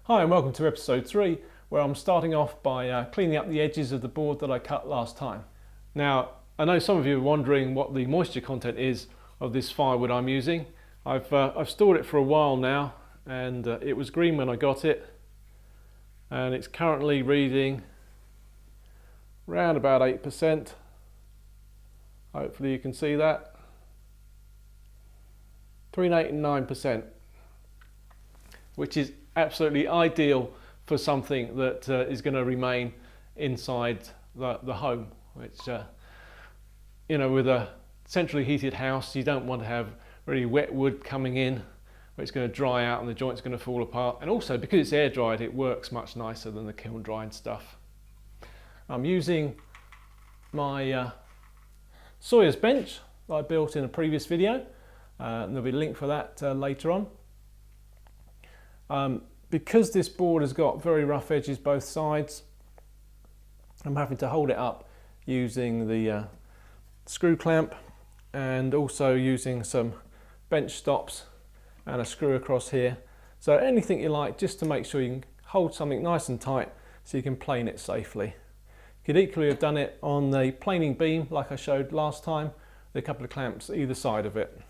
Hi and welcome to episode 3, where I'm starting off by cleaning up the edges of the board that I cut last time. Now, I know some of you are wondering what the moisture content is of this firewood I'm using. I've stored it for a while now, and it was green when I got it, and it's currently reading around about 8%. Hopefully you can see that. Between 8 and 9%, which is absolutely ideal for something that is going to remain inside the home, which you know, with a centrally heated house, you don't want to have really wet wood coming in where it's going to dry out and the joint's going to fall apart. And also, because it's air dried, it works much nicer than the kiln dried stuff. I'm using my sawyer's bench that I built in a previous video, and there'll be a link for that later on. Because this board has got very rough edges both sides, I'm having to hold it up using the screw clamp, and also using some bench stops and a screw across here. So anything you like, just to make sure you can hold something nice and tight so you can plane it safely. You could equally have done it on the planing beam like I showed last time, with a couple of clamps either side of it.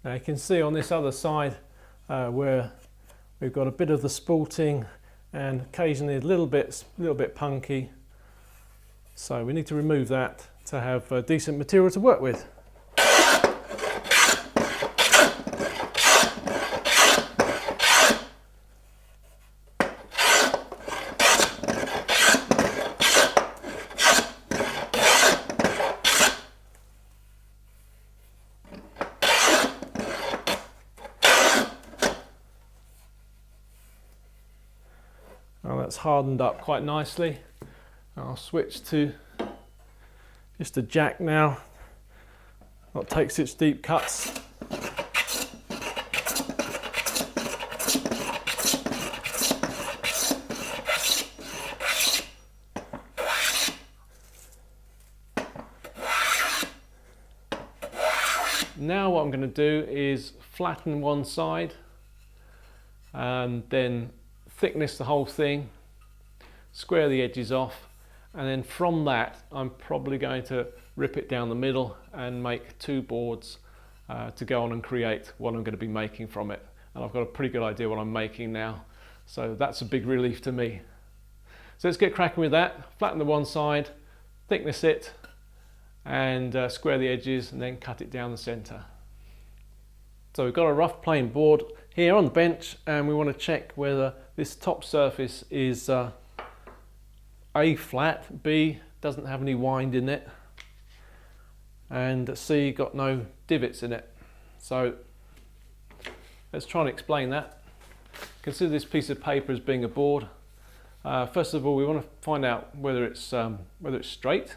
Now you can see on this other side where we've got a bit of the spalting and occasionally a little bit punky. So we need to remove that to have decent material to work with. Well, that's hardened up quite nicely. I'll switch to just a jack now, not take such deep cuts. Now what I'm going to do is flatten one side and then thickness the whole thing, square the edges off, and then from that I'm probably going to rip it down the middle and make two boards to go on and create what I'm going to be making from it. And I've got a pretty good idea what I'm making now, so that's a big relief to me. So let's get cracking with that. Flatten the one side, thickness it, and square the edges, and then cut it down the center. So we've got a rough plain board here on the bench, and we want to check whether this top surface is A, flat, B, doesn't have any wind in it, and C, got no divots in it. So let's try and explain that. Consider this piece of paper as being a board. First of all, we want to find out whether it's straight.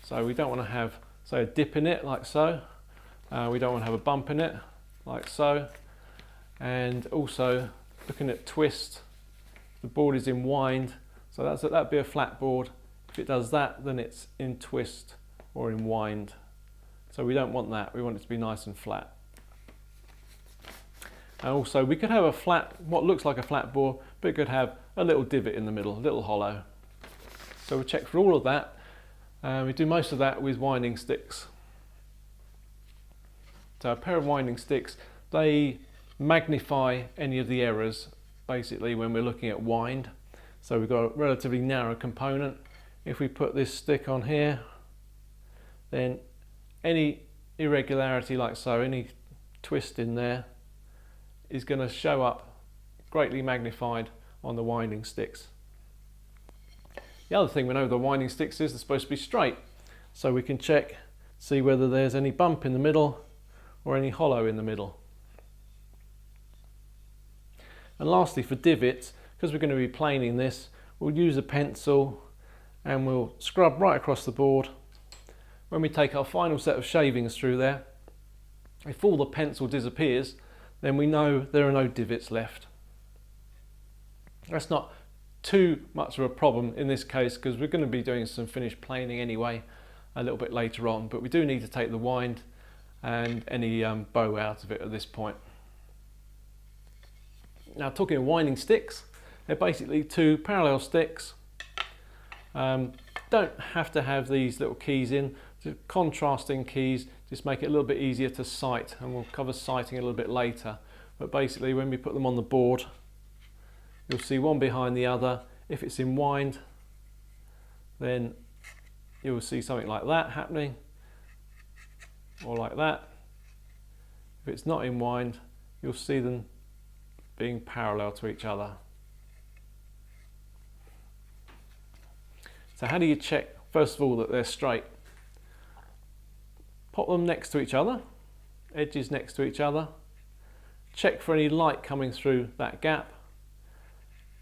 So we don't want to have, say, a dip in it like so. We don't want to have a bump in it like so. And also looking at twist, the board is in wind, so that'd be a flat board. If it does that, then it's in twist or in wind. So we don't want that, we want it to be nice and flat. And also we could have a flat, what looks like a flat board, but it could have a little divot in the middle, a little hollow. So we'll check for all of that. We do most of that with winding sticks. So a pair of winding sticks, they magnify any of the errors basically when we're looking at wind. So we've got a relatively narrow component. If we put this stick on here, then any irregularity like so, any twist in there is going to show up greatly magnified on the winding sticks. The other thing we know with the winding sticks is they're supposed to be straight, so we can check, see whether there's any bump in the middle or any hollow in the middle. And lastly, for divots, because we're going to be planing this, we'll use a pencil and we'll scrub right across the board. When we take our final set of shavings through there, if all the pencil disappears, then we know there are no divots left. That's not too much of a problem in this case, because we're going to be doing some finished planing anyway a little bit later on, but we do need to take the wind and any bow out of it at this point. Now, talking of winding sticks, they're basically two parallel sticks. Don't have to have these little keys in. The contrasting keys just make it a little bit easier to sight, and we'll cover sighting a little bit later. But basically, when we put them on the board, you'll see one behind the other. If it's in wind, then you'll see something like that happening, or like that. If it's not in wind, you'll see them being parallel to each other. So how do you check, first of all, that they're straight? Pop them next to each other, edges next to each other. Check for any light coming through that gap.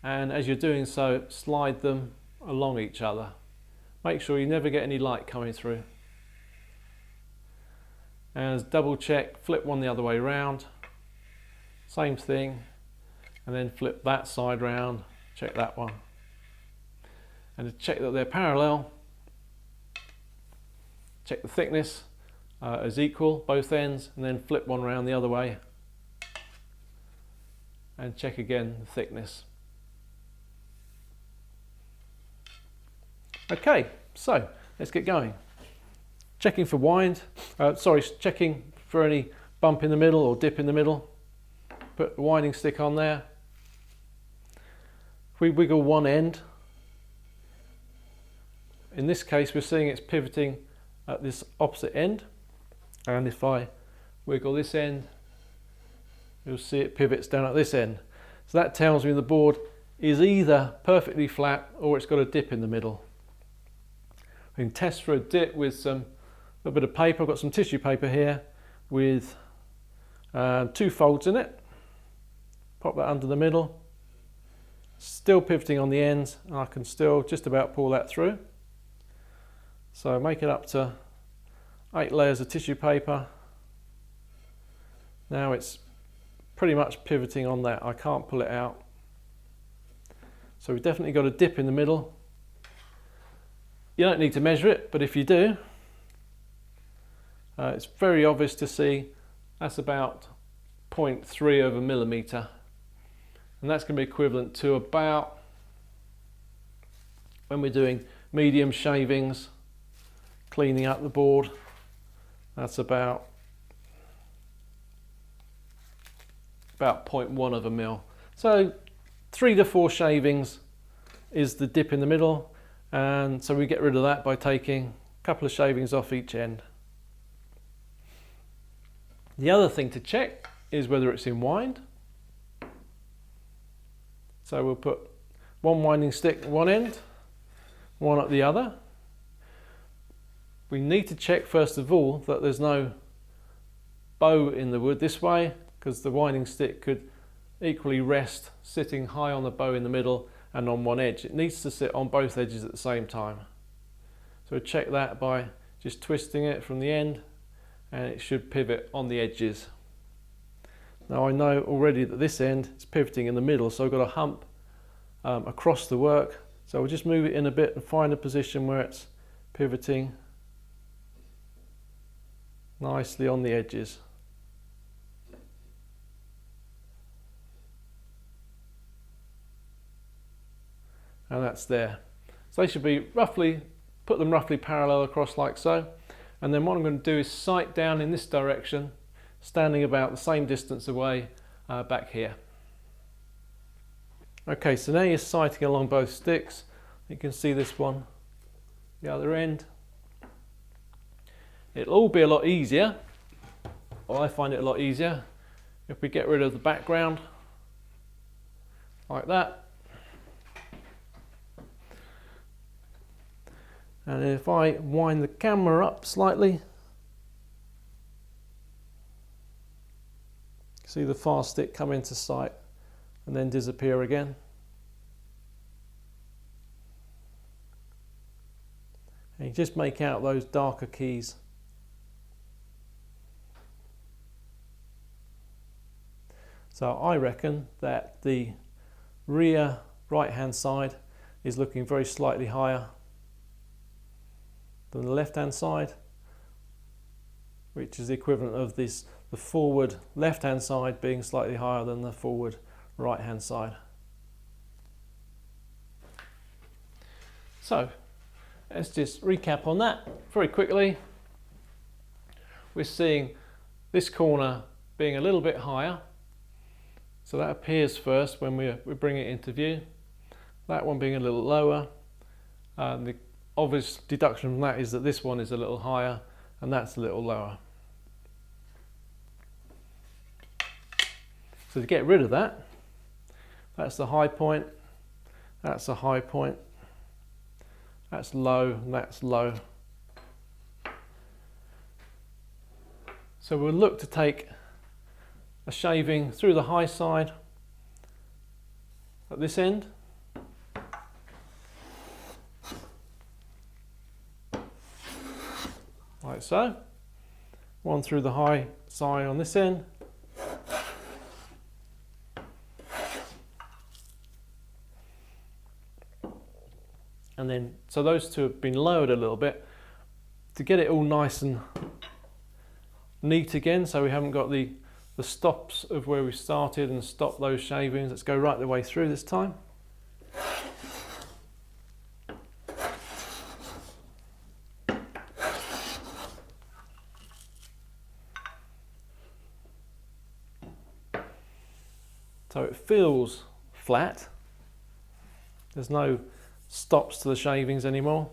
And as you're doing so, slide them along each other. Make sure you never get any light coming through. And double check, flip one the other way round. Same thing. And then flip that side round, check that one. And to check that they're parallel, check the thickness is equal, both ends, and then flip one round the other way. And check again the thickness. Okay, so let's get going. Checking for wind, checking for any bump in the middle or dip in the middle. Put the winding stick on there. If we wiggle one end, in this case we're seeing it's pivoting at this opposite end, and if I wiggle this end, you'll see it pivots down at this end. So that tells me the board is either perfectly flat or it's got a dip in the middle. We can test for a dip with a little bit of paper. I've got some tissue paper here with 2 folds in it. Pop that under the middle. Still pivoting on the ends, and I can still just about pull that through. So make it up to 8 layers of tissue paper. Now it's pretty much pivoting on that. I can't pull it out. So we've definitely got a dip in the middle. You don't need to measure it, but if you do, it's very obvious to see that's about 0.3 of a millimetre. And that's going to be equivalent to about, when we're doing medium shavings, cleaning up the board, that's about 0.1 of a mil. So 3 to 4 shavings is the dip in the middle, and so we get rid of that by taking a couple of shavings off each end. The other thing to check is whether it's in wind. So we'll put one winding stick at one end, one at the other. We need to check first of all that there's no bow in the wood this way, because the winding stick could equally rest sitting high on the bow in the middle and on one edge. It needs to sit on both edges at the same time. So we check that by just twisting it from the end, and it should pivot on the edges. Now I know already that this end is pivoting in the middle, so I've got a hump across the work. So we'll just move it in a bit and find a position where it's pivoting nicely on the edges. And that's there. So they should be roughly, put them roughly parallel across like so. And then what I'm going to do is sight down in this direction, standing about the same distance away back here. Okay, so now you're sighting along both sticks. You can see this one, the other end. It'll all be a lot easier, or I find it a lot easier, if we get rid of the background, like that. And if I wind the camera up slightly, see the far stick come into sight and then disappear again. And you just make out those darker keys. So I reckon that the rear right hand side is looking very slightly higher than the left hand side, which is the equivalent of this, the forward left hand side being slightly higher than the forward right hand side. So let's just recap on that very quickly. We're seeing this corner being a little bit higher, so that appears first when we bring it into view. That one being a little lower. The obvious deduction from that is that this one is a little higher and that's a little lower. So to get rid of that, that's the high point, that's the high point, that's low and that's low. So we'll look to take a shaving through the high side at this end. Like so. One through the high side on this end. And then, so those two have been lowered a little bit to get it all nice and neat again, so we haven't got the stops of where we started and stop those shavings. Let's go right the way through this time. So it feels flat. There's no stops to the shavings anymore.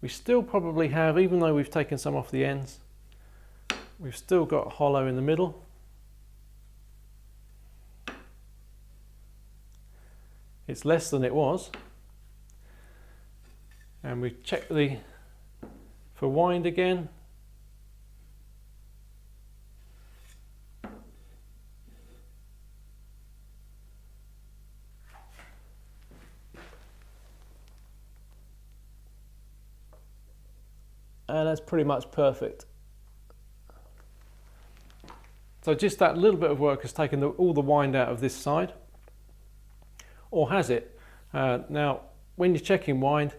We still probably have, even though we've taken some off the ends, we've still got hollow in the middle. It's less than it was. And we check for wind again. And that's pretty much perfect. So just that little bit of work has taken all the wind out of this side, or has it? Now, when you're checking wind,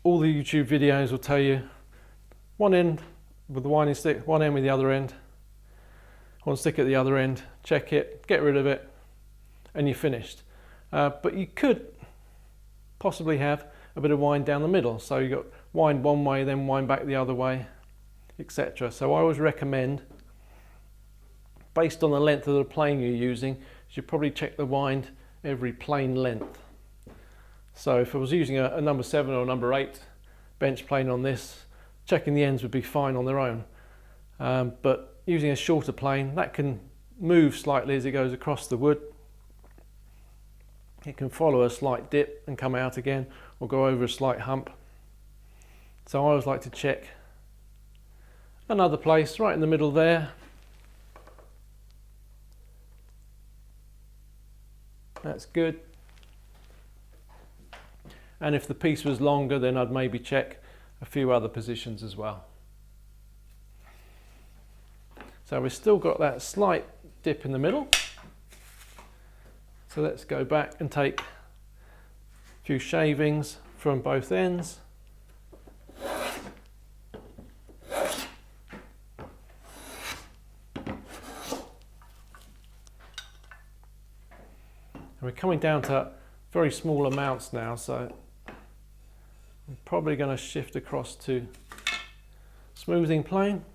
all the YouTube videos will tell you one end with the winding stick, one end with the other end, one stick at the other end, check it, get rid of it, and you're finished. But you could possibly have a bit of wind down the middle. So you've got wind one way, then wind back the other way, etc. So I always recommend, based on the length of the plane you're using, you should probably check the wind every plane length. So if I was using a number 7 or number 8 bench plane on this, checking the ends would be fine on their own. But using a shorter plane, that can move slightly as it goes across the wood. It can follow a slight dip and come out again, or go over a slight hump. So I always like to check another place right in the middle there. That's good. And if the piece was longer, then I'd maybe check a few other positions as well. So we've still got that slight dip in the middle. So let's go back and take a few shavings from both ends. And we're coming down to very small amounts now, so I'm probably going to shift across to smoothing plane.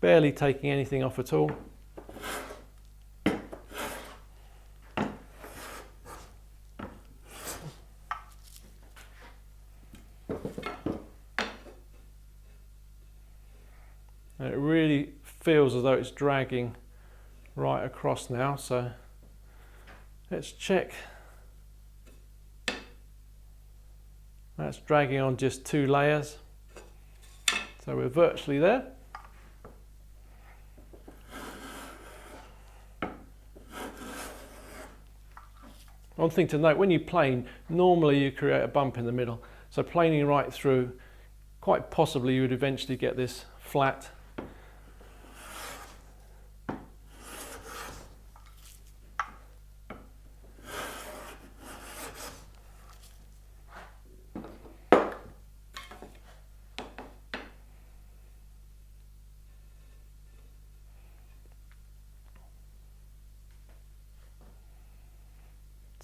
Barely taking anything off at all. And it really feels as though it's dragging right across now, so Let's check. That's dragging on just 2 layers. So we're virtually there. One thing to note, when you plane, normally you create a bump in the middle. So planing right through, quite possibly you would eventually get this flat.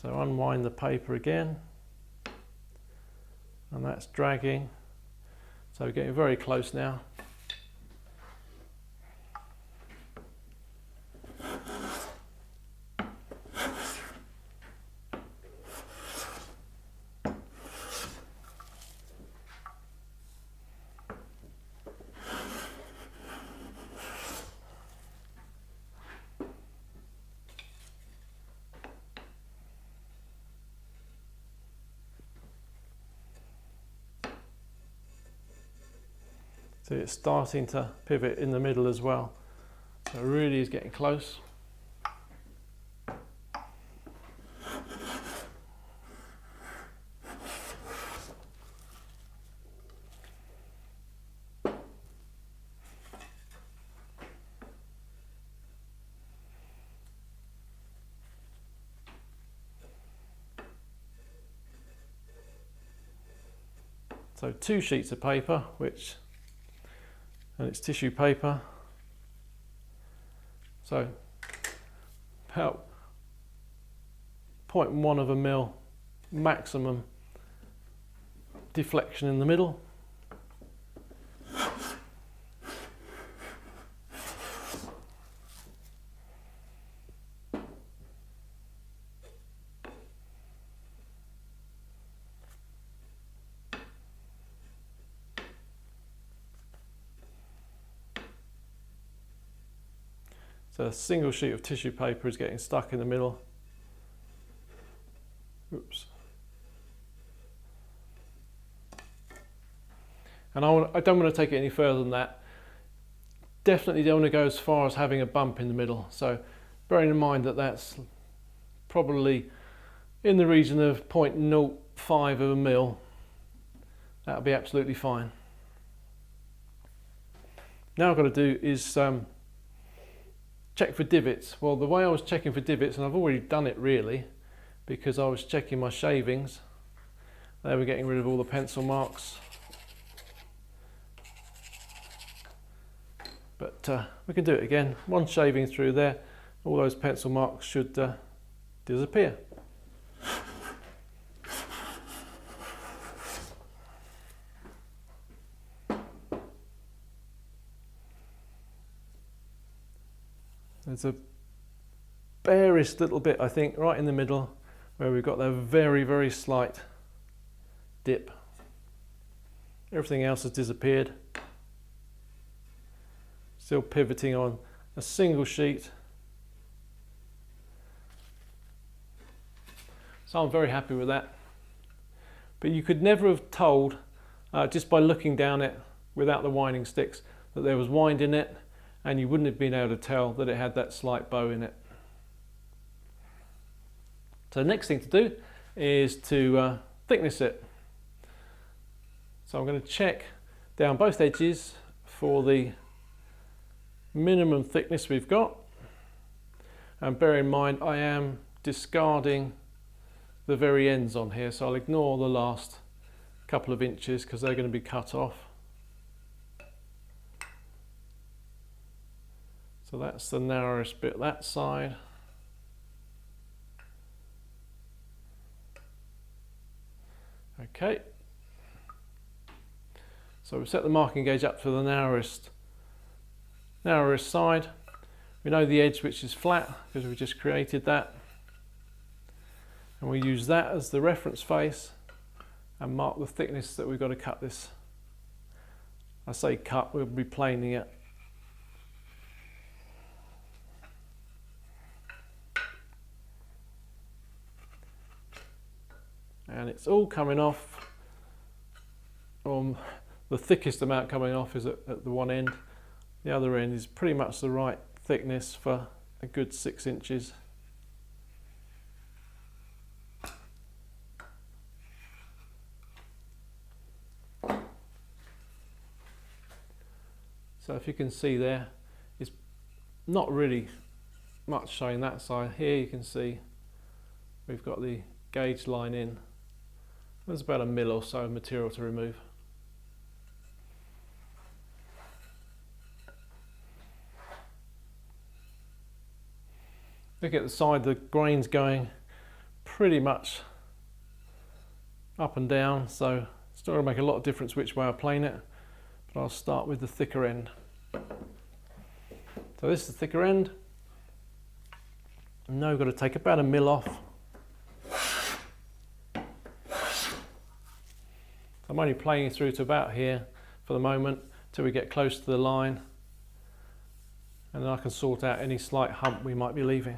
So unwind the paper again, and that's dragging. So we're getting very close now. So it's starting to pivot in the middle as well. So it really is getting close. So 2 sheets of paper, and it's tissue paper. So about 0.1 of a mil maximum deflection in the middle. So a single sheet of tissue paper is getting stuck in the middle. Oops. And I don't want to take it any further than that. Definitely don't want to go as far as having a bump in the middle. So bearing in mind that that's probably in the region of 0.05 of a mil, that'll be absolutely fine. Now what I've got to do is check for divots. Well, the way I was checking for divots, and I've already done it really, because I was checking my shavings. There we're getting rid of all the pencil marks. But we can do it again. One shaving through there, all those pencil marks should disappear. There's a barest little bit, I think, right in the middle where we've got that very, very slight dip. Everything else has disappeared. Still pivoting on a single sheet. So I'm very happy with that. But you could never have told, just by looking down it without the winding sticks, that there was wind in it, and you wouldn't have been able to tell that it had that slight bow in it. So the next thing to do is to thickness it. So I'm going to check down both edges for the minimum thickness we've got, and bear in mind I am discarding the very ends on here, so I'll ignore the last couple of inches because they're going to be cut off. So that's the narrowest bit that side. Okay. So we've set the marking gauge up to the narrowest side. We know the edge which is flat because we just created that. And we use that as the reference face and mark the thickness that we've got to cut this. I say cut, we'll be planing it. and it's all coming off. The thickest amount coming off is at the one end. The other end is pretty much the right thickness for a good 6 inches. So if you can see there, it's not really much showing that side. Here you can see we've got the gauge line in. There's about 1 mil or so of material to remove. Look at the side, the grain's going pretty much up and down, so it's not going to make a lot of difference which way I plane it, but I'll start with the thicker end. So this is the thicker end. And now we've got to take about 1 mil off. I'm only planing through to about here for the moment till we get close to the line, and then I can sort out any slight hump we might be leaving.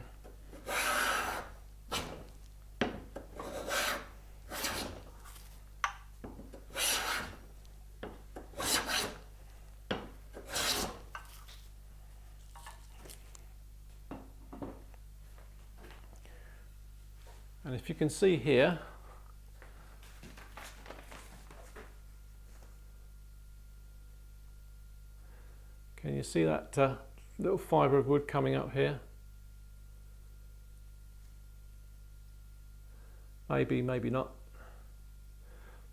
And if you can see here, can you see that little fibre of wood coming up here? Maybe, maybe not.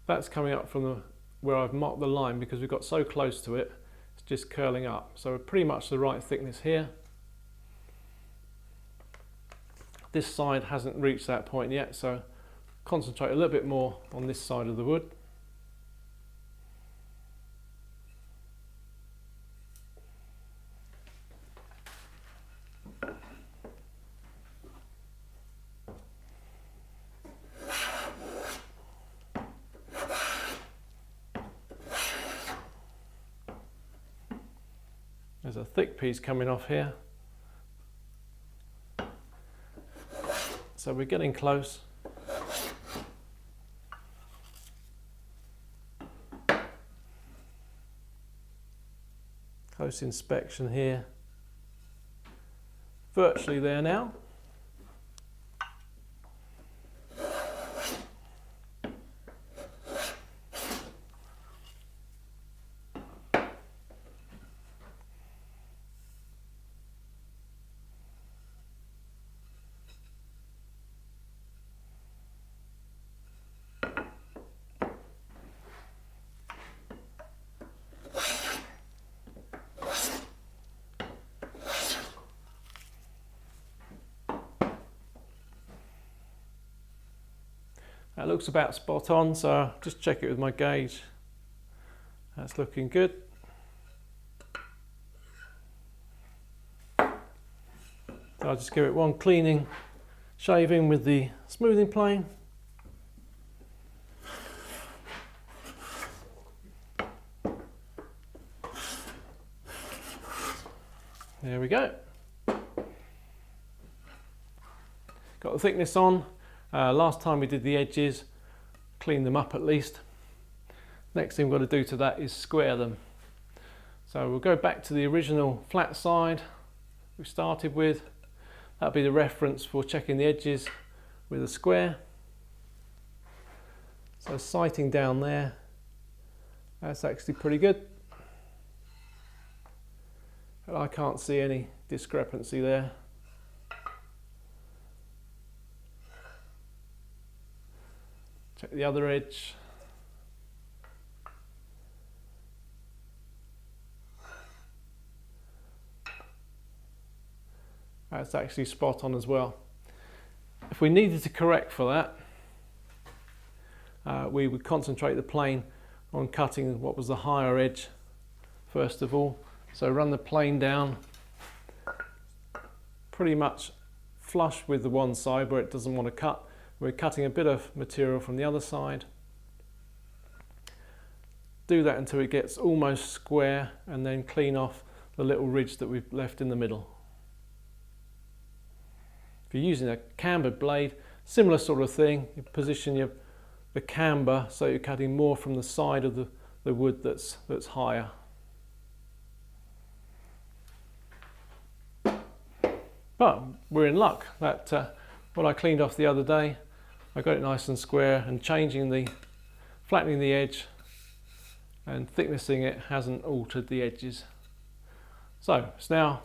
That's coming up from where I've marked the line, because we've got so close to it, it's just curling up. So we're pretty much the right thickness here. This side hasn't reached that point yet, so concentrate a little bit more on this side of the wood. There's a thick piece coming off here. So we're getting close. Close inspection here. Virtually there now. That looks about spot on, so I'll just check it with my gauge. That's looking good. So I'll just give it one cleaning shaving with the smoothing plane. There we go. Got the thickness on. Last time we did the edges, clean them up at least. Next thing we've got to do to that is square them. So we'll go back to the original flat side we started with. That'll be the reference for checking the edges with a square. So sighting down there, that's actually pretty good. But I can't see any discrepancy there. Check the other edge. That's actually spot on as well. If we needed to correct for that, we would concentrate the plane on cutting what was the higher edge first of all. So run the plane down pretty much flush with the one side where it doesn't want to cut. We're cutting a bit of material from the other side. Do that until it gets almost square, and then clean off the little ridge that we've left in the middle. If you're using a cambered blade, similar sort of thing. You position your the camber, so you're cutting more from the side of the wood that's higher. But we're in luck that what I cleaned off the other day, I got it nice and square, and flattening the edge and thicknessing it hasn't altered the edges. So it's now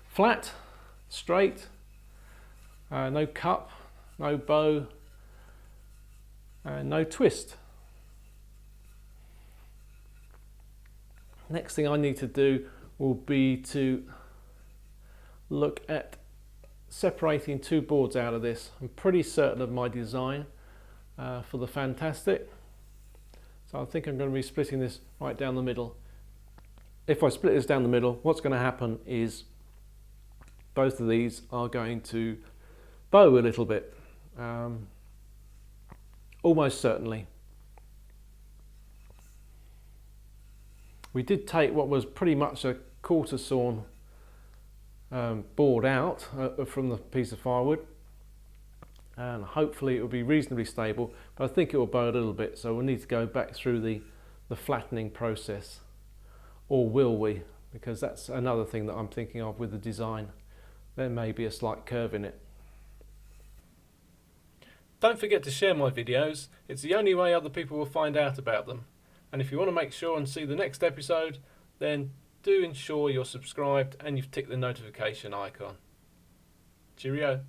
flat, straight, no cup, no bow, and no twist. Next thing I need to do will be to look at separating two boards out of this. I'm pretty certain of my design for the Fantastic, so I think I'm going to be splitting this right down the middle. If I split this down the middle, what's going to happen is both of these are going to bow a little bit, almost certainly. We did take what was pretty much a quarter sawn board out from the piece of firewood, and hopefully it will be reasonably stable, but I think it will bow a little bit, so we'll need to go back through the flattening process. Or will we? Because that's another thing that I'm thinking of with the design. There may be a slight curve in it. Don't forget to share my videos. It's the only way other people will find out about them. And if you want to make sure and see the next episode, then do ensure you're subscribed and you've ticked the notification icon. Cheerio.